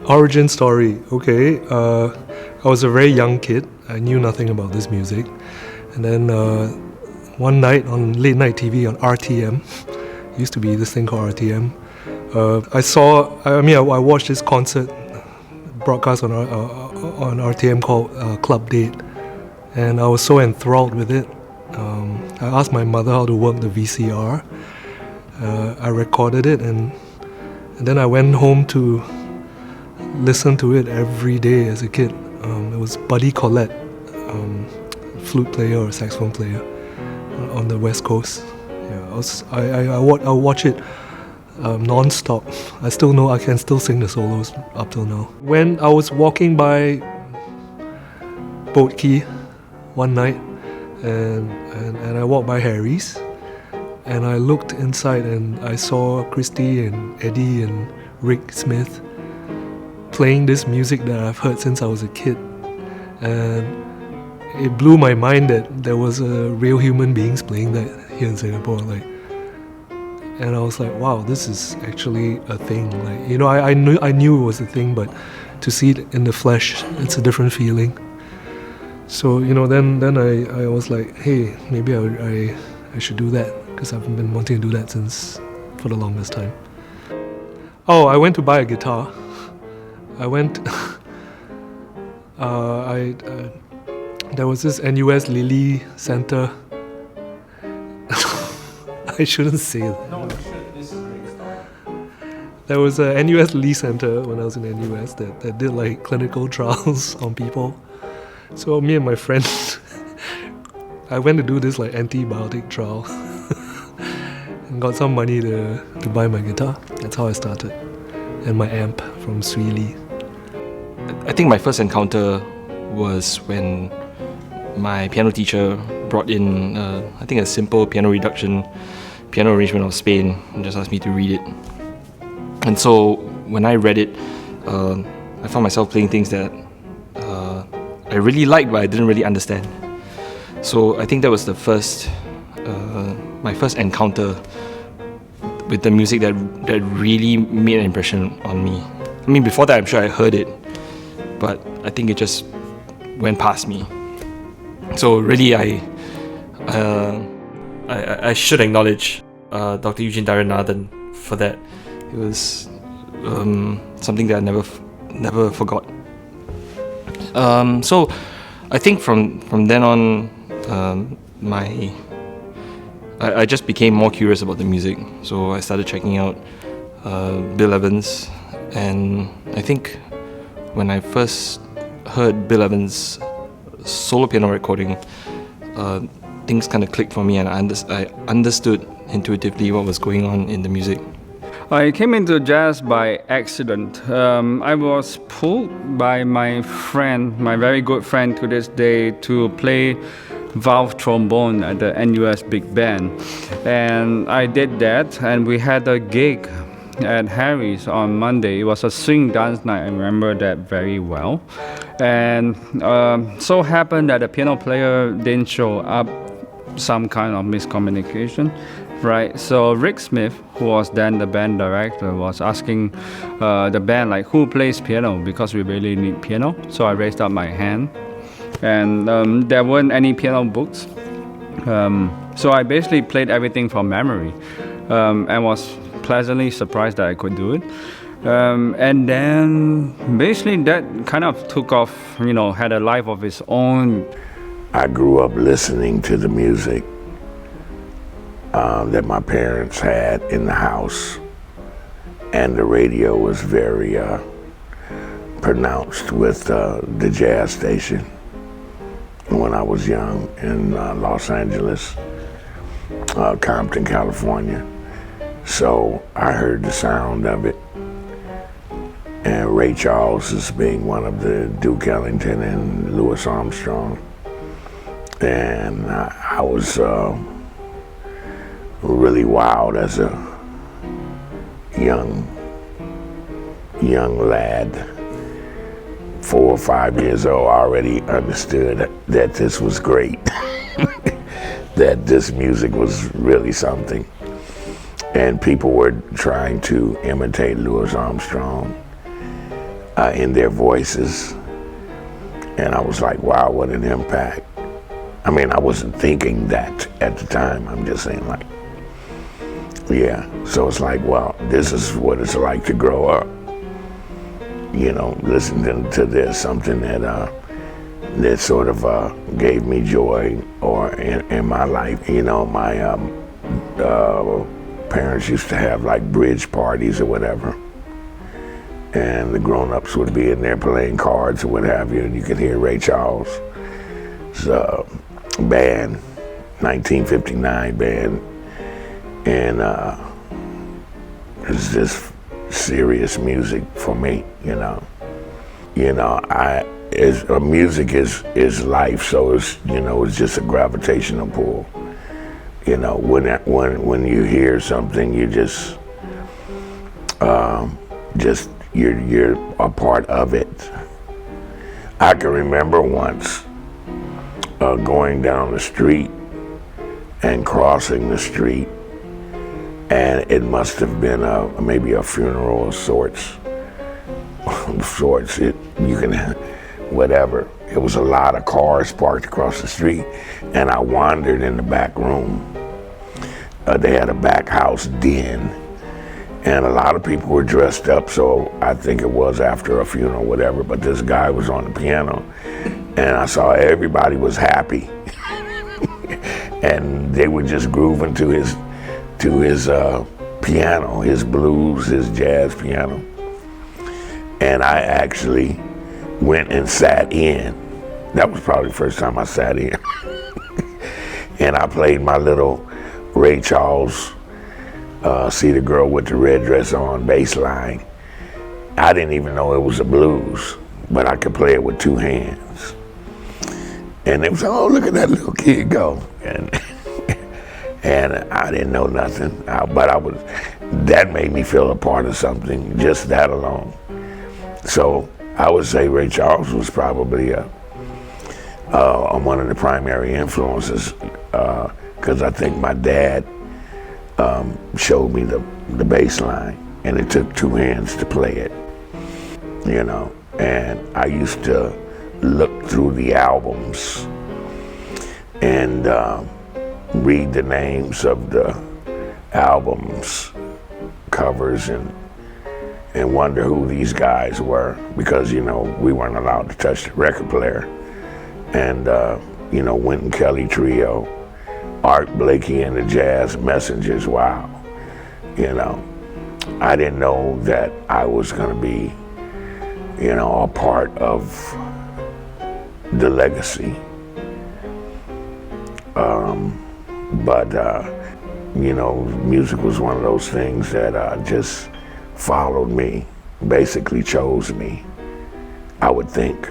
Origin story. Okay, I was a very young kid. I knew nothing about this music. And then one night on late night TV on RTM, used to be this thing called RTM, I watched this concert broadcast on RTM called Club Date. And I was so enthralled with it. I asked my mother how to work the VCR. I recorded it and then I went home to listen to it every day as a kid. It was Buddy Collette, flute player or saxophone player on the West Coast. Yeah, I watch it non-stop. I still know I can still sing the solos up till now. When I was walking by Boat Quay one night and I walked by Harry's and I looked inside and I saw Christy and Eddie and Rick Smith playing this music that I've heard since I was a kid, and it blew my mind that there was real human beings playing that here in Singapore. And I was like, wow, this is actually a thing. I knew it was a thing, but to see it in the flesh, it's a different feeling. So then I was like, hey, maybe I should do that, because I've been wanting to do that for the longest time. Oh, I went to buy a guitar. There was this NUS Lily Center. I shouldn't say that. No, you should. This is a great story. There was a NUS Lee Center when I was in NUS that did like clinical trials on people. So me and my friend, I went to do this like antibiotic trial and got some money to buy my guitar. That's how I started. And my amp from Swee Lee. I think my first encounter was when my piano teacher brought in, I think, a simple piano arrangement of Spain, and just asked me to read it. And so when I read it, I found myself playing things that I really liked, but I didn't really understand. So I think that was my first encounter with the music that really made an impression on me. I mean, before that, I'm sure I heard it, but I think it just went past me. So really, I should acknowledge Dr. Eugene Daranathan for that. It was something that I never forgot. So I think from then on, I just became more curious about the music. So I started checking out Bill Evans, and I think when I first heard Bill Evans' solo piano recording, things kind of clicked for me, and I understood intuitively what was going on in the music. I came into jazz by accident. I was pulled by my friend, my very good friend to this day, to play valve trombone at the NUS Big Band. And I did that, and we had a gig at Harry's on Monday. It was a swing dance night, I remember that very well. And so happened that the piano player didn't show up, some kind of miscommunication. Right, so Rick Smith, who was then the band director, was asking the band like, who plays piano, because we really need piano. So I raised up my hand, and there weren't any piano books. So I basically played everything from memory, and was pleasantly surprised that I could do it. And then basically that kind of took off, had a life of its own. I grew up listening to the music that my parents had in the house, and the radio was very pronounced with the jazz station when I was young in Los Angeles, Compton, California. So I heard the sound of it, and Ray Charles as being one of the Duke Ellington and Louis Armstrong, and I was really wild as a young lad. 4 or 5 years old, I already understood that this was great. that this music was really something. And people were trying to imitate Louis Armstrong in their voices. And I was like, wow, what an impact. I mean, I wasn't thinking that at the time. I'm just saying, like, yeah. So it's like, well, this is what it's like to grow up. You know, listening to this, something that sort of gave me joy or in my life. You know, my parents used to have like bridge parties or whatever. And the grown-ups would be in there playing cards or what have you, and you could hear Ray Charles' band, 1959 band. And it's just serious music for me, you know. You know, music is life, so it's, you know, it's just a gravitational pull. You know, when you hear something, you just you're a part of it. I can remember once going down the street and crossing the street, and it must have been maybe a funeral of sorts. You can, whatever. It was a lot of cars parked across the street, and I wandered in the back room. They had a back house den, and a lot of people were dressed up, so I think it was after a funeral, whatever, but this guy was on the piano, and I saw everybody was happy. And they were just grooving to his piano, his blues, his jazz piano. And I actually went and sat in. That was probably the first time I sat in. And I played my little Ray Charles, See the Girl with the Red Dress On bass line. I didn't even know it was a blues, but I could play it with two hands. And they was like, oh, look at that little kid go. And I didn't know nothing, but that made me feel a part of something, just that alone. So I would say Ray Charles was probably one of the primary influences, because I think my dad showed me the bass line, and it took two hands to play it, you know. And I used to look through the albums and read the names of the albums covers and wonder who these guys were, because, you know, we weren't allowed to touch the record player. And you know, Wynton Kelly Trio, Art Blakey and the Jazz Messengers, wow. You know, I didn't know that I was gonna be, you know, a part of the legacy. But you know, music was one of those things that just followed me, basically chose me, I would think.